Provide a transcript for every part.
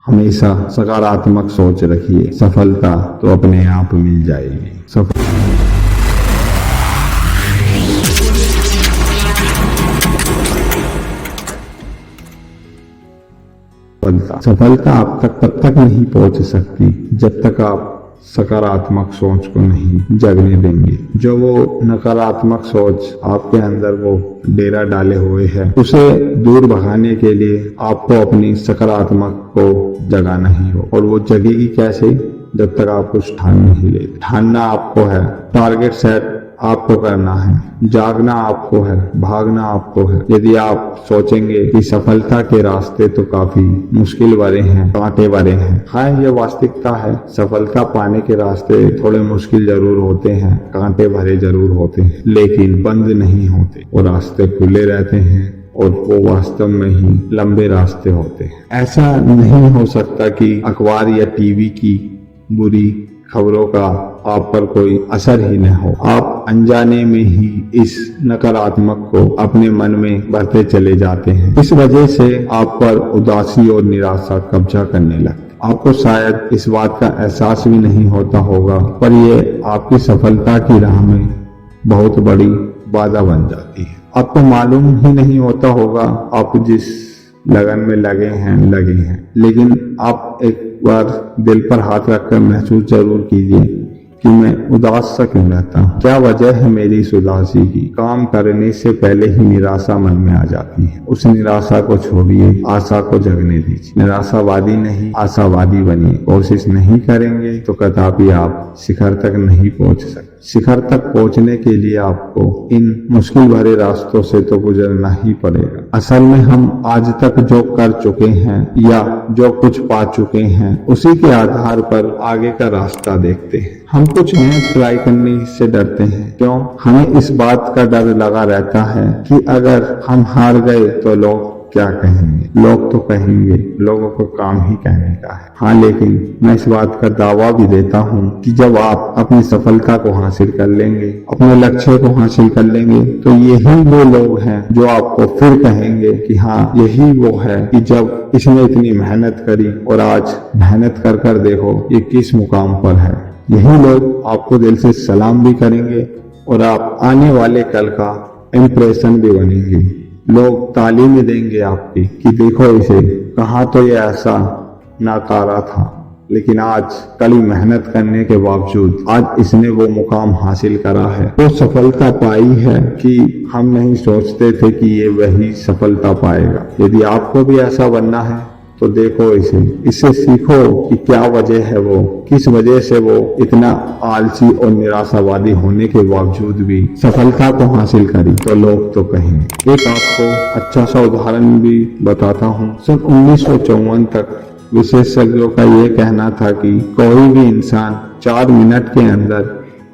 हमेशा सकारात्मक सोच रखिए, सफलता तो अपने आप मिल जाएगी। सफलता आप तब तक नहीं पहुंच सकती जब तक आप सकारात्मक सोच को नहीं जगने देंगे। जो वो नकारात्मक सोच आपके अंदर वो डेरा डाले हुए है, उसे दूर भगाने के लिए आपको अपनी सकारात्मक को जगाना ही हो। और वो जगेगी कैसे? जब तक आप कुछ ठान नहीं लेते। ठानना आपको है, टारगेट सेट आपको करना है, जागना आपको है, भागना आपको है। यदि आप सोचेंगे कि सफलता के रास्ते तो काफी मुश्किल भरे हैं, कांटे भरे हैं, हाँ ये वास्तविकता है। सफलता पाने के रास्ते थोड़े मुश्किल जरूर होते हैं, कांटे भरे जरूर होते हैं, लेकिन बंद नहीं होते। वो रास्ते खुले रहते हैं और वो वास्तव में ही लंबे रास्ते होते हैं। ऐसा नहीं हो सकता कि अखबार या टीवी की बुरी खबरों का आप पर कोई असर ही न हो। आप अनजाने में ही इस नकारात्मक को अपने मन में भरते चले जाते हैं। इस वजह से आप पर उदासी और निराशा कब्जा करने लगती। आपको शायद इस बात का एहसास भी नहीं होता होगा, पर यह आपकी सफलता की राह में बहुत बड़ी बाधा बन जाती है। आपको मालूम ही नहीं होता होगा आप जिस लगन में लगे हैं, लेकिन आप एक बार दिल पर हाथ रखकर महसूस जरूर कीजिए कि मैं उदास सा क्यों रहता हूँ। क्या वजह है मेरी इस उदासी की? काम करने से पहले ही निराशा मन में आ जाती है। उस निराशा को छोड़िए, आशा को जगने दीजिए। निराशावादी नहीं, आशावादी बनिए। कोशिश नहीं करेंगे तो कदापि आप शिखर तक नहीं पहुंच सकते। शिखर तक पहुंचने के लिए आपको इन मुश्किल भरे रास्तों से तो गुजरना ही पड़ेगा। असल में हम आज तक जो कर चुके हैं या जो कुछ पा चुके हैं, उसी के आधार पर आगे का रास्ता देखते हैं। हम कुछ नया ट्राई करने से डरते हैं। क्यों? हमें इस बात का डर लगा रहता है कि अगर हम हार गए तो लोग क्या कहेंगे। लोग तो कहेंगे, लोगों को काम ही कहने का है। हाँ, लेकिन मैं इस बात का दावा भी देता हूँ कि जब आप अपनी सफलता को हासिल कर लेंगे, अपने लक्ष्य को हासिल कर लेंगे, तो यही वो लोग हैं जो आपको फिर कहेंगे कि हाँ यही वो है कि जब इसने इतनी मेहनत करी और आज मेहनत कर कर देखो ये किस मुकाम पर है। यही लोग आपको दिल से सलाम भी करेंगे और आप आने वाले कल का इम्प्रेशन भी बनेंगे। लोग ताली में देंगे आपकी कि देखो इसे, कहाँ तो ये ऐसा नाकारा था, लेकिन आज कड़ी मेहनत करने के बावजूद आज इसने वो मुकाम हासिल करा है, वो सफलता पाई है कि हम नहीं सोचते थे कि ये वही सफलता पाएगा। यदि आपको भी ऐसा बनना है तो देखो इससे सीखो कि क्या वजह है, वो किस वजह से वो इतना आलसी और निराशावादी होने के बावजूद भी सफलता को हासिल करी। तो लोग तो कहेंगे। एक आपको अच्छा सा उदाहरण भी बताता हूँ। सन 1954 तक विशेषज्ञों का ये कहना था कि कोई भी इंसान 4 मिनट के अंदर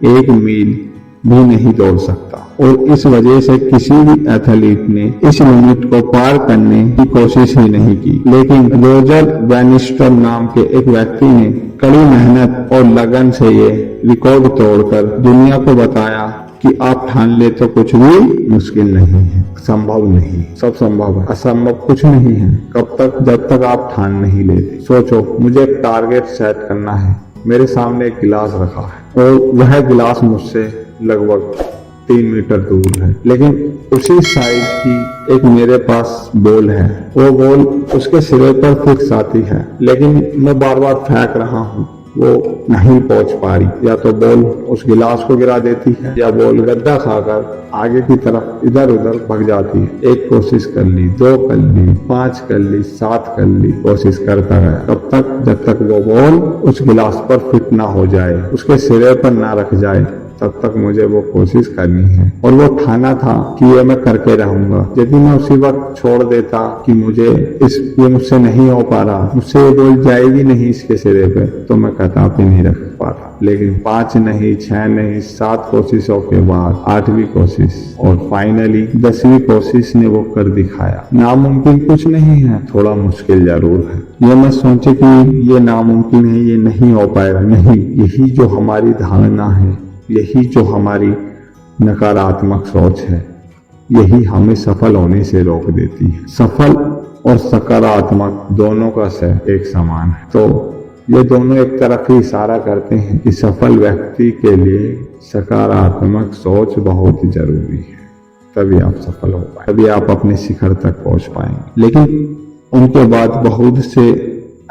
1 मील भी नहीं दौड़ सकता, और इस वजह से किसी भी एथलीट ने इस लिमिट को पार करने की कोशिश ही नहीं की। लेकिन रोजर बैनिस्टर नाम के एक व्यक्ति ने कड़ी मेहनत और लगन से ये रिकॉर्ड तोड़कर दुनिया को बताया कि आप ठान ले तो कुछ भी मुश्किल नहीं है, संभव नहीं, सब संभव है, असंभव कुछ नहीं है। कब तक? जब तक आप ठान नहीं लेते। सोचो, मुझे एक टारगेट सेट करना है। मेरे सामने एक गिलास रखा है और वह गिलास मुझसे लगभग 3 मीटर दूर है, लेकिन उसी साइज की एक मेरे पास बॉल है। वो बॉल उसके सिरे पर फिक्स आती है, लेकिन मैं बार बार फेंक रहा हूँ, वो नहीं पहुंच पा रही। या तो बॉल उस गिलास को गिरा देती है या बॉल गड्ढा खाकर आगे की तरफ इधर उधर भाग जाती है। एक कोशिश कर ली, 2 कर ली, 5 कर ली, 7 कर ली, कोशिश करता रहा। कब तक? जब तक वो बॉल उस गिलास पर फिट ना हो जाए, उसके सिरे पर ना रख जाए, तब तक मुझे वो कोशिश करनी है। और वो ठाना था कि ये मैं करके रहूंगा। यदि मैं उसी वक्त छोड़ देता कि ये मुझसे नहीं हो पा रहा, मुझसे ये बॉल जाएगी नहीं इसके सिरे पे, तो मैं कदापि नहीं रख पाता। लेकिन 5 नहीं, 6 नहीं, 7 कोशिशों के बाद 8वीं कोशिश और फाइनली 10वीं कोशिश ने वो कर दिखाया। नामुमकिन कुछ नहीं है, थोड़ा मुश्किल जरूर है। ये मत सोचे कि ये नामुमकिन है, ये नहीं हो पाएगा। नहीं, यही जो हमारी धारणा है, यही जो हमारी नकारात्मक सोच है, यही हमें सफल होने से रोक देती है। सफल और सकारात्मक दोनों का असर एक समान है। तो ये दोनों एक तरफ ही इशारा करते हैं कि सफल व्यक्ति के लिए सकारात्मक सोच बहुत जरूरी है। तभी आप सफल हो पाए, तभी आप अपने शिखर तक पहुंच पाएंगे। लेकिन उनके बाद बहुत से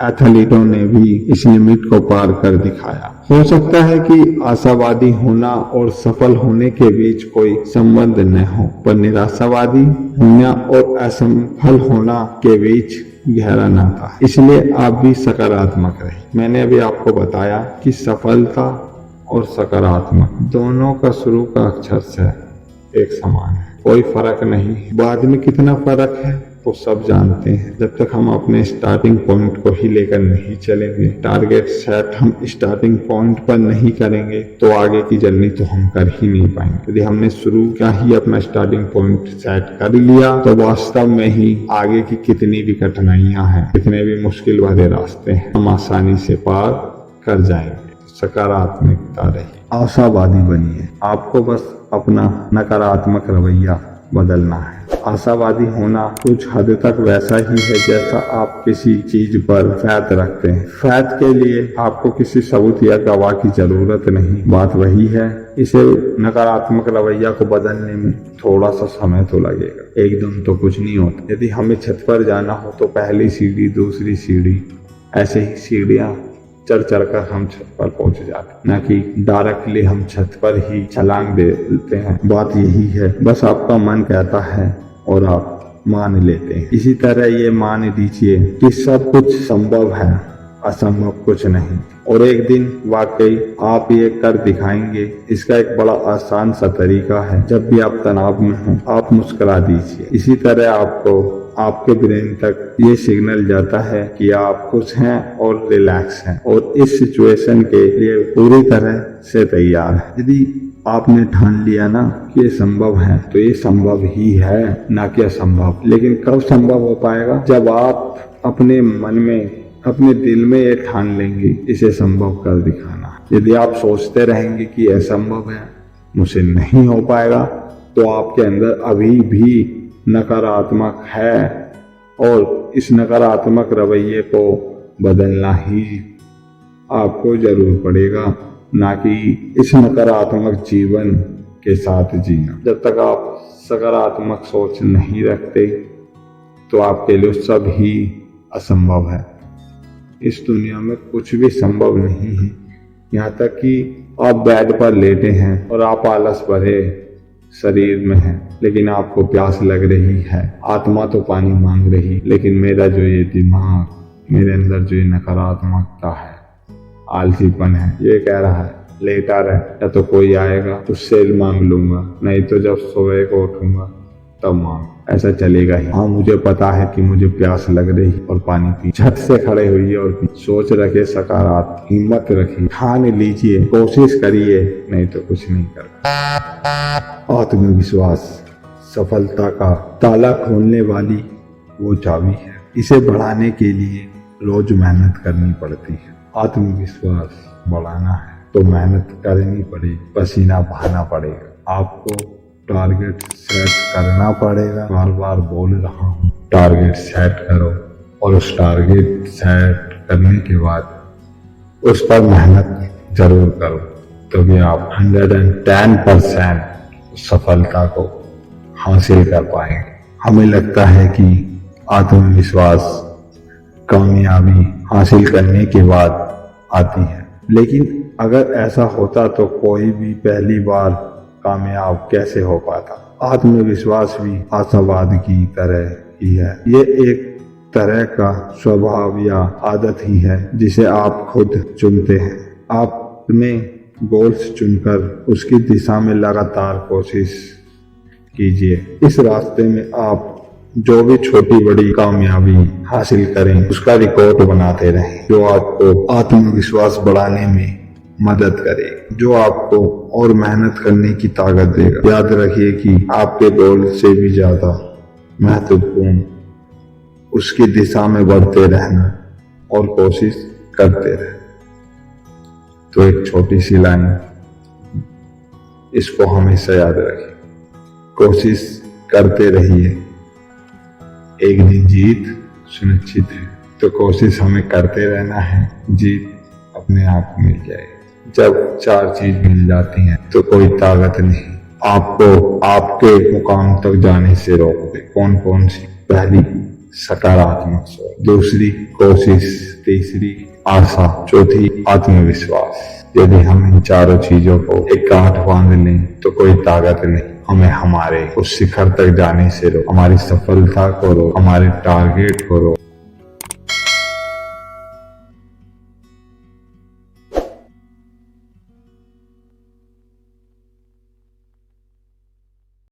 एथलीटों ने भी इस लिमिट को पार कर दिखाया। हो सकता है कि आशावादी होना और सफल होने के बीच कोई संबंध न हो, पर निराशावादी होना और असफल होना के बीच गहरा नाता है। इसलिए आप भी सकारात्मक रहे। मैंने अभी आपको बताया कि सफलता और सकारात्मक दोनों का शुरू का अक्षर से एक समान है, कोई फर्क नहीं। बाद में कितना फर्क है वो सब जानते हैं। जब तक हम अपने स्टार्टिंग पॉइंट को ही लेकर नहीं चलेंगे, टारगेट सेट हम स्टार्टिंग पॉइंट पर नहीं करेंगे, तो आगे की जर्नी तो हम कर ही नहीं पाएंगे। यदि हमने शुरू का ही अपना स्टार्टिंग पॉइंट सेट कर लिया तो वास्तव में ही आगे की कितनी भी कठिनाइयां हैं, कितने भी मुश्किल भरे रास्ते हैं, हम आसानी से पार कर जाएंगे। सकारात्मकता रही, आशावादी बनिए। आपको बस अपना नकारात्मक रवैया बदलना है। आशावादी होना कुछ हद तक वैसा ही है जैसा आप किसी चीज पर फैथ रखते हैं। फैथ के लिए आपको किसी सबूत या गवाह की जरूरत नहीं। बात वही है, इसे नकारात्मक रवैया को बदलने में थोड़ा सा समय तो लगेगा, एकदम तो कुछ नहीं होता। यदि हमें छत पर जाना हो तो पहली सीढ़ी, दूसरी सीढ़ी, ऐसे ही सीढ़ियां चढ़ चढ़ कर हम छत पर पहुंच जाते, न कि डायरेक्टली हम छत पर ही छलांग दे देते हैं। बात यही है, बस आपका मन कहता है और आप मान लेते हैं। इसी तरह ये मान लीजिए कि सब कुछ संभव है, असंभव कुछ नहीं, और एक दिन वाकई आप ये कर दिखाएंगे। इसका एक बड़ा आसान सा तरीका है, जब भी आप तनाव में हो आप मुस्कुरा दीजिए। इसी तरह आपको आपके ब्रेन तक ये सिग्नल जाता है कि आप खुश हैं और रिलैक्स हैं और इस सिचुएशन के लिए पूरी तरह से तैयार है। यदि आपने ठान लिया ना कि ये संभव है, तो ये संभव ही है, ना कि असंभव। लेकिन कब संभव हो पाएगा? जब आप अपने मन में, अपने दिल में ये ठान लेंगे इसे संभव कर दिखाना। यदि आप सोचते रहेंगे कि असंभव है, मुझसे नहीं हो पाएगा, तो आपके अंदर अभी भी नकारात्मक है और इस नकारात्मक रवैये को बदलना ही आपको जरूर पड़ेगा, ना कि इस नकारात्मक जीवन के साथ जीना। जब तक आप सकारात्मक सोच नहीं रखते तो आपके लिए सब ही असंभव है। इस दुनिया में कुछ भी संभव नहीं है। यहाँ तक कि आप बेड पर लेटे हैं और आप आलस भरे शरीर में हैं, लेकिन आपको प्यास लग रही है, आत्मा तो पानी मांग रही, लेकिन मेरा जो ये दिमाग, मेरे अंदर जो ये नकारात्मकता है, आलसीपन है, ये कह रहा है लेटा रहे, या तो कोई आएगा उससे मांग लूंगा, नहीं तो जब सुबह को उठूंगा तब मांग। ऐसा चलेगा ही। हाँ, मुझे पता है कि मुझे प्यास लग रही और पानी पी। छत से खड़े हुई और सोच रखे, सकारात्मक हिम्मत रखिए, ठान लीजिए, कोशिश करिए, नहीं तो कुछ नहीं कर। आत्मविश्वास सफलता का ताला खोलने वाली वो चाबी है। इसे बढ़ाने के लिए रोज मेहनत करनी पड़ती है। आत्मविश्वास बढ़ाना है तो मेहनत करनी पड़ेगी, पसीना बहाना पड़ेगा, आपको टारगेट सेट करना पड़ेगा। बार बार बोल रहा हूँ, टारगेट सेट करो और उस टारगेट सेट करने के बाद उस पर मेहनत जरूर करो, तभी आप 110% सफलता को हासिल कर पाएंगे। हमें लगता है कि आत्मविश्वास कामयाबी हासिल करने के बाद आती है, लेकिन अगर ऐसा होता तो कोई भी पहली बार कामयाब कैसे हो पाता। आत्मविश्वास भी आशावाद की तरह ही है। ये एक तरह का स्वभाव या आदत ही है जिसे आप खुद चुनते हैं। आप अपने गोल्स चुनकर उसकी दिशा में लगातार कोशिश कीजिए। इस रास्ते में आप जो भी छोटी बड़ी कामयाबी हासिल करें उसका रिकॉर्ड बनाते रहें, जो आपको आत्मविश्वास बढ़ाने में मदद करे, जो आपको और मेहनत करने की ताकत देगा। याद रखिए कि आपके गोल से भी ज्यादा महत्वपूर्ण उसकी दिशा में बढ़ते रहना और कोशिश करते रहना। तो एक छोटी सी लाइन, इसको हमेशा याद रखिए, कोशिश करते रहिए, एक दिन जीत सुनिश्चित है। तो कोशिश हमें करते रहना है, जीत अपने आप मिल जाएगी। जब 4 चीज मिल जाती हैं तो कोई ताकत नहीं आपको आपके मुकाम तक जाने से रोक दे। कौन कौन सी? पहली, सकारात्मक सोच। दूसरी, कोशिश। तीसरी, आशा। चौथी, आत्मविश्वास। यदि हम इन चारों चीजों को एक गांठ बांध लें तो कोई ताकत नहीं हमें हमारे उस शिखर तक जाने से रोक, हमारी सफलता को रोक, हमारे टारगेट को रोक